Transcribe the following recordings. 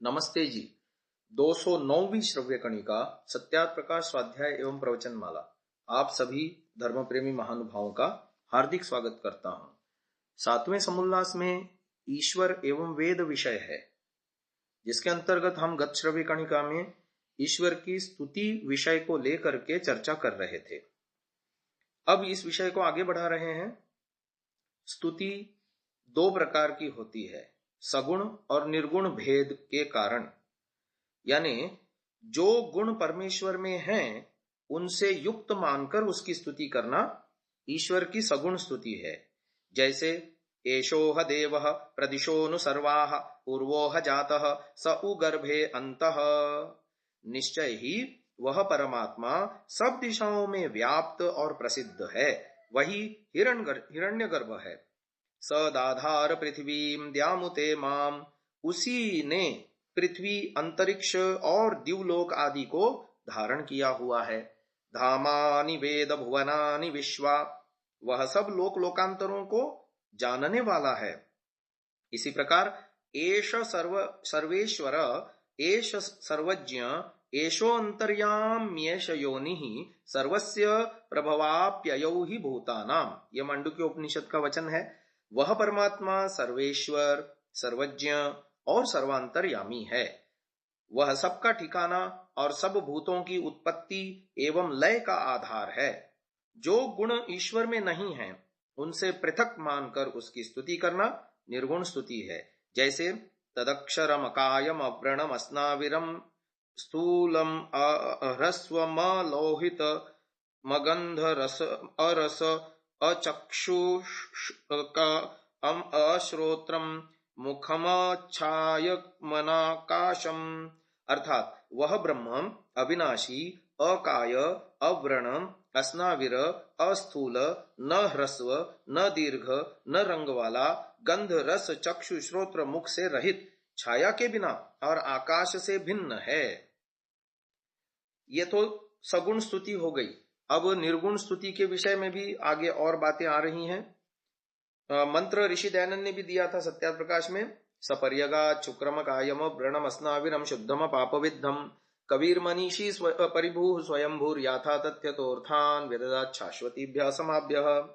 नमस्ते जी। 209वीं श्रव्य कणिका सत्यार्थ प्रकाश स्वाध्याय एवं प्रवचन माला आप सभी धर्म प्रेमी महानुभावों का हार्दिक स्वागत करता हूं। 7वें समुल्लास में ईश्वर एवं वेद विषय है, जिसके अंतर्गत हम गत श्रव्य कणिका में ईश्वर की स्तुति विषय को लेकर के चर्चा कर रहे थे। अब इस विषय को आगे बढ़ा रहे हैं। स्तुति दो प्रकार की होती है, सगुण और निर्गुण भेद के कारण। यानी जो गुण परमेश्वर में हैं, उनसे युक्त मानकर उसकी स्तुति करना ईश्वर की सगुण स्तुति है। जैसे एषोह देवः प्रदिशोनु सर्वाः पूर्वोह जातः स उ गर्भे अंतः। निश्चय ही वह परमात्मा सब दिशाओं में व्याप्त और प्रसिद्ध है, वही हिरण्यगर्भ है। सदाधार पृथ्वीं द्यामुते माम, उसी ने पृथ्वी, अंतरिक्ष और दिवलोक आदि को धारण किया हुआ है। धामानि वेद भुवनानि विश्वा, वह सब लोक लोकांतरों को जानने वाला है। इसी प्रकार एष सर्वेश्वर, एष सर्वज्ञ, एषो अंतर्याम्येष योनिः सर्वस्य प्रभवाप्ययौ हि भूतानाम, यह मांडुक्य उपनिषद का वचन है। वह परमात्मा सर्वेश्वर, सर्वज्ञ और सर्वांतर्यामी है। वह सबका ठिकाना और सब भूतों की उत्पत्ति एवं लय का आधार है। जो गुण ईश्वर में नहीं है, उनसे पृथक मानकर उसकी स्तुति करना निर्गुण स्तुति है। जैसे तदक्षरम अकायम अव्रणम अस्नाविरम स्थूलम ह्रस्वम लोहित मगंध रस अरस अश्रोत्रम मुखमच्छायमनाकाशम, अर्थात वह ब्रह्म अविनाशी, अकाय, अव्रण, अस्नाविर, अस्थूल, न ह्रस्व, न दीर्घ, न रंग वाला, गंध रस चक्षु श्रोत्र मुख से रहित, छाया के बिना और आकाश से भिन्न है। ये तो सगुण स्तुति हो गई। अब निर्गुण स्तुति के विषय में भी आगे और बातें आ रही हैं। मंत्र ऋषि दयानंद ने भी दिया था सत्यार्थ प्रकाश में। सपर्यगा शुक्रम कायम व्रणम अस्नाविरम शुद्धम पापविद्धम कबीर मनीषी परिभू स्वयंभूर याथा तथ्यतोर्थान वेददात शाश्वतीभ्य समाभ्य।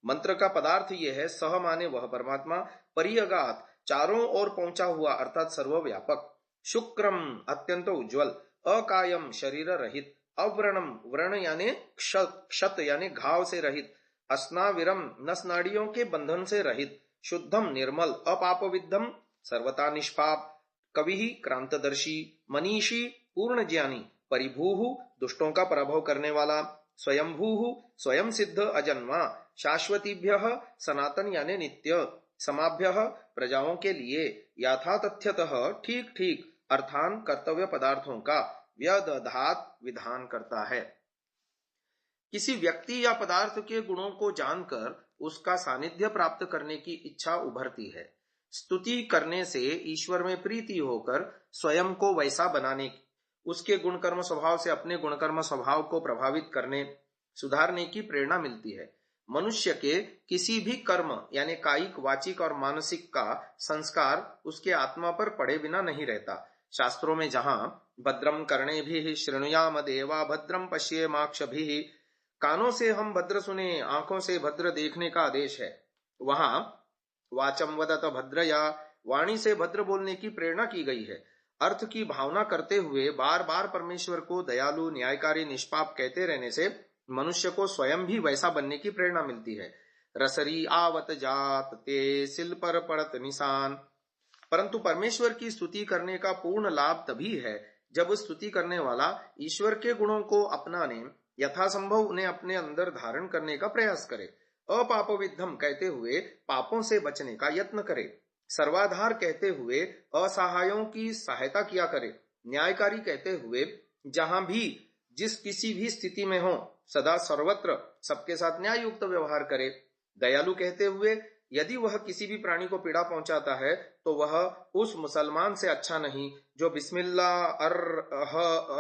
मंत्र का पदार्थ यह है, सह माने वह परमात्मा, परियगात चारों ओर पहुंचा हुआ अर्थात सर्वव्यापक, शुक्रम अत्यंत उज्ज्वल, अकायम शरीर रहित, अव्रणम व्रण यानी क्षत यानी घाव से रहित, अस्नाविरम नस नाड़ियों के बंधन से रहित, शुद्धम निर्मल, अपापविद्धम सर्वथा निष्पाप, कवि क्रांतदर्शी, मनीषी पूर्ण ज्ञानी, परिभूः दुष्टों का पराभव करने वाला, स्वयंभूः स्वयं सिद्ध अजन्मा, शाश्वतीभ्यः सनातन यानी नित्य, समाभ्यः प्रजाओं के लिए, यथा तथ्यतः ठीक ठीक अर्थान कर्तव्य पदार्थों का, व्यदधात विधान करता है। किसी व्यक्ति या पदार्थ के गुणों को जानकर उसका सानिध्य प्राप्त करने की इच्छा उभरती है। स्तुति करने से ईश्वर में प्रीति होकर स्वयं को वैसा बनाने, उसके गुणकर्म स्वभाव से अपने गुणकर्म स्वभाव को प्रभावित करने, सुधारने की प्रेरणा मिलती है। मनुष्य के किसी भी कर्म यानी कायिक, वाचिक और मानसिक का संस्कार उसके आत्मा पर पड़े बिना नहीं रहता। शास्त्रों में जहां भद्रम कर्णेभिः शृणुयाम देवा भद्रम पश्येमाक्षभिः, कानों से हम भद्र सुने, आंखों से भद्र देखने का आदेश है, वहां वाचम वदत भद्रया, वाणी से भद्र बोलने की प्रेरणा की गई है। अर्थ की भावना करते हुए बार बार परमेश्वर को दयालु, न्यायकारी, निष्पाप कहते रहने से मनुष्य को स्वयं भी वैसा बनने की प्रेरणा मिलती है। रसरी आवत जात ते सिल पर पड़त निशान। परंतु परमेश्वर की स्तुति करने का पूर्ण लाभ तभी है जब स्तुति करने वाला ईश्वर के गुणों को अपनाने, यथासंभव उन्हें अपने अंदर धारण करने का प्रयास करे, अपापविद्धम कहते हुए पापों से बचने का यत्न करे, सर्वाधार कहते हुए असहायों की सहायता किया करे, न्यायकारी कहते हुए जहां भी जिस किसी भी स्थिति में हो सदा सर्वत्र सबके साथ न्याय युक्त व्यवहार करे, दयालु कहते हुए यदि वह किसी भी प्राणी को पीड़ा पहुंचाता है तो वह उस मुसलमान से अच्छा नहीं जो बिस्मिल्लाह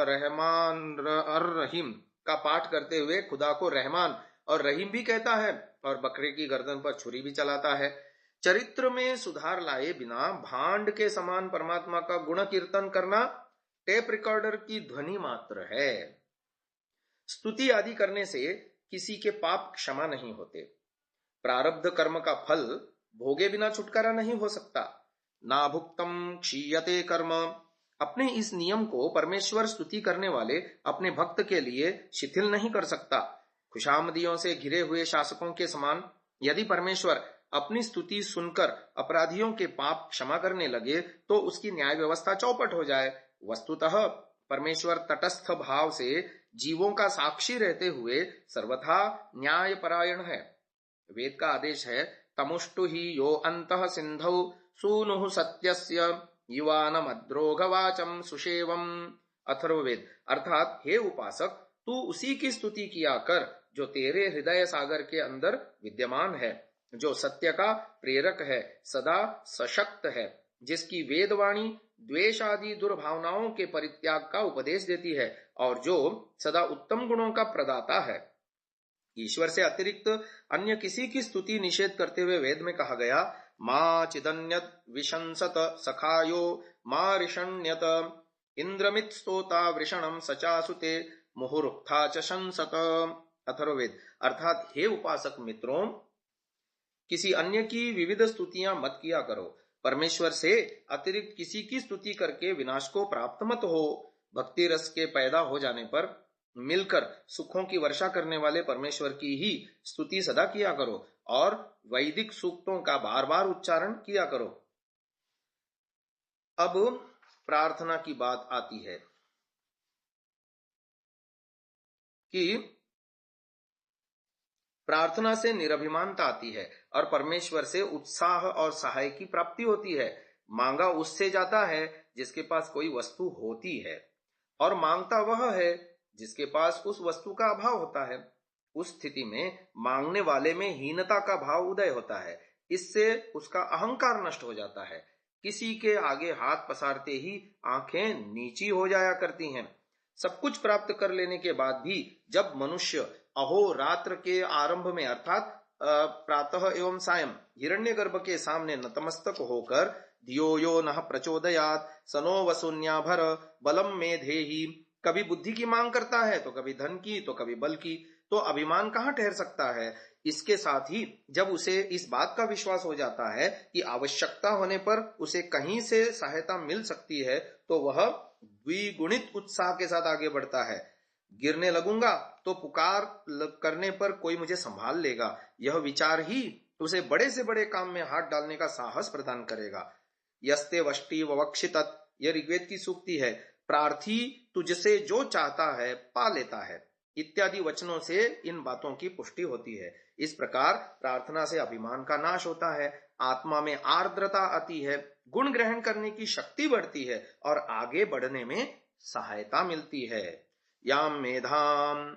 रहमान रहीम का पाठ करते हुए खुदा को रहमान और रहीम भी कहता है और बकरे की गर्दन पर छुरी भी चलाता है। चरित्र में सुधार लाए बिना भांड के समान परमात्मा का गुण कीर्तन करना टेप रिकॉर्डर की ध्वनि मात्र है। स्तुति आदि करने से किसी के पाप क्षमा नहीं होते। प्रारब्ध कर्म का फल भोगे बिना छुटकारा नहीं हो सकता। ना भुक्तम क्षीयते कर्म। अपने इस नियम को परमेश्वर स्तुति करने वाले अपने भक्त के लिए शिथिल नहीं कर सकता। खुशामदियों से घिरे हुए शासकों के समान यदि परमेश्वर अपनी स्तुति सुनकर अपराधियों के पाप क्षमा करने लगे तो उसकी न्याय व्यवस्था चौपट हो जाए। वस्तुतः परमेश्वर तटस्थ भाव से जीवों का साक्षी रहते हुए सर्वथा न्यायपरायण है। वेद का आदेश है, तमुष्टु ही यो अंतः सिंधौ सूनुः सत्यस्य युवानमद्रोघवाचम सुषेवम। अथर्ववेद। अर्थात हे उपासक, तू उसी की स्तुति किया कर जो तेरे हृदय सागर के अंदर विद्यमान है, जो सत्य का प्रेरक है, सदा सशक्त है, जिसकी वेदवाणी द्वेष आदि दुर्भावनाओं के परित्याग का उपदेश देती है और जो सदा उत्तम गुणों का प्रदाता है। ईश्वर से अतिरिक्त अन्य किसी की स्तुति निषेध करते हुए वेद में कहा गया, मां चिदन्यत विशंसत सखायो मां ऋषण्यत इंद्रमित स्तोता वृषणम सचासुते मुहुरुक्था च शंसत। अथर्ववेद। अर्थात हे उपासक मित्रों, किसी अन्य की विविध स्तुतियां मत किया करो। परमेश्वर से अतिरिक्त किसी की स्तुति करके विनाश को प्राप्त मत हो। भक्ति रस के पैदा हो जाने पर मिलकर सुखों की वर्षा करने वाले परमेश्वर की ही स्तुति सदा किया करो और वैदिक सूक्तों का बार बार उच्चारण किया करो। अब प्रार्थना की बात आती है कि प्रार्थना से निरभिमानता आती है और परमेश्वर से उत्साह और सहाय की प्राप्ति होती है। मांगा उससे जाता है जिसके पास कोई वस्तु होती है, और मांगता वह है जिसके पास उस वस्तु का अभाव होता है। उस स्थिति में मांगने वाले में हीनता का भाव उदय होता है। इससे उसका अहंकार नष्ट हो जाता है। किसी के आगे हाथ पसारते ही आंखें नीची हो जाया करती हैं। सब कुछ प्राप्त कर लेने के बाद भी जब मनुष्य अहोरात्र के आरंभ में अर्थात प्रातः एवं सायं हिरण्यगर्भ के सामने नतमस्तक होकर धियो यो नः प्रचोदयात् सनो वसुन्याभर बलम मेधेहि, कभी बुद्धि की मांग करता है तो कभी धन की तो कभी बल की, तो अभिमान कहाँ ठहर सकता है। इसके साथ ही जब उसे इस बात का विश्वास हो जाता है कि आवश्यकता होने पर उसे कहीं से सहायता मिल सकती है तो वह द्विगुणित उत्साह के साथ आगे बढ़ता है। गिरने लगूंगा तो पुकार करने पर कोई मुझे संभाल लेगा, यह विचार ही उसे बड़े से बड़े काम में हाथ डालने का साहस प्रदान करेगा। यस्ते वष्टि ववक्षित, यह ऋग्वेद की सूक्ति है। प्रार्थी तुझसे जो चाहता है पा लेता है इत्यादि वचनों से इन बातों की पुष्टि होती है। इस प्रकार प्रार्थना से अभिमान का नाश होता है, आत्मा में आर्द्रता आती है, गुण ग्रहण करने की शक्ति बढ़ती है और आगे बढ़ने में सहायता मिलती है। याम मेधाम।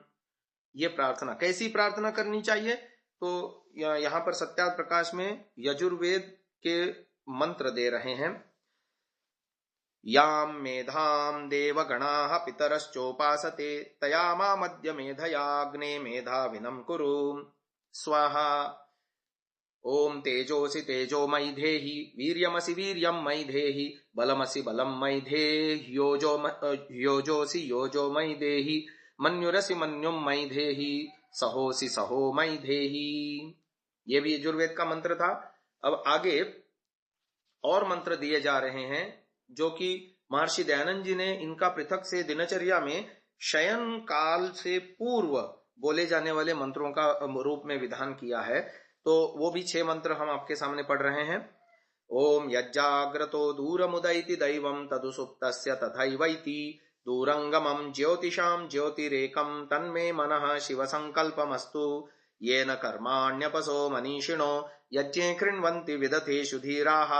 ये प्रार्थना कैसी प्रार्थना करनी चाहिए, तो यहाँ पर सत्यार्थ प्रकाश में यजुर्वेद के मंत्र दे रहे हैं। याम मेधाम देवगणाः पितरश्चोपासते तया मामद्य मेधयाग्ने मेधाविनं कुरु स्वाहा। ओम तेजोसि तेजो मयि धेहि वीर्यमसि वीर्यं मयि धेहि बलमसि बलं मयि धेहि योजोसि योजो मयि धेहि मन्युरसि मन्युं मयि धेहि सहोसि सहो मयि धेहि। ये भी यजुर्वेद का मंत्र था। अब आगे और मंत्र दिए जा रहे हैं जो कि महर्षि दयानंद जी ने इनका पृथक से दिनचर्या में शयन काल से पूर्व बोले जाने वाले मंत्रों का रूप में विधान किया है। तो वो भी 6 मंत्र हम आपके सामने पढ़ रहे हैं। ओम यज्जाग्रतो दूरमुदैति दैवं तदुसुप्तस्य तथैवैति दूरंगमं ज्योतिषां ज्योतिरेकं तन्मे मनः शिव संकल्पमस्तु येन कर्माण्यपसो मनीषिणो यज्ञे कृण्वन्ति विदथेषु धीराः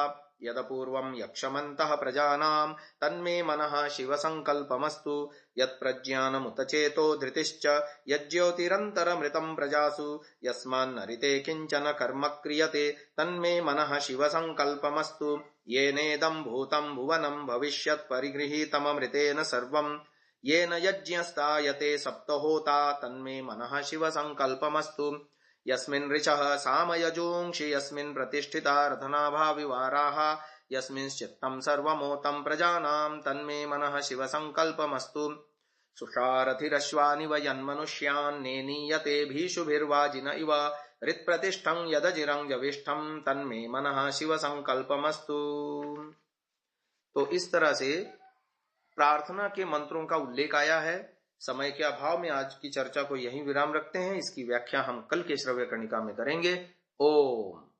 यदपूर्वं यक्षमन्तः प्रजानां तन्मे मनः शिव संकल्पमस्तु यत्प्रज्ञानमुतचेतो धृतिश्च यज्ज्योतिरन्तरमृतं प्रजासु यस्मान्नरिते किंचन कर्म क्रियते तन्मे मनः शिव संकल्पमस्तु येनेदं भूतं भुवनं भविष्यत् परिगृहीतममृतेन सर्वं येन यज्ञस्तायते सप्तहोता तन्मे मनः शिव संकल्पमस्तु यस्मिन् ऋचः सामयजोंषि यस्मिन् प्रतिष्ठिता रथनाभा विवाराः यस्मिंश्चित्तं सर्वमोतं प्रजानां तन्मे मनः शिवसङ्कल्पमस्तु। सुषारथिरश्वानिव यन्मनुष्यान् नेनीयते भीषुभिर्वाजिन इव हृत्प्रतिष्ठं यदजिरं यविष्ठं तन्मे मनः शिवसङ्कल्पमस्तु। तो इस तरह से प्रार्थना के मंत्रों का उल्लेख आया है। समय के अभाव में आज की चर्चा को यहीं विराम रखते हैं। इसकी व्याख्या हम कल के श्रव्य कर्णिका में करेंगे। ओम।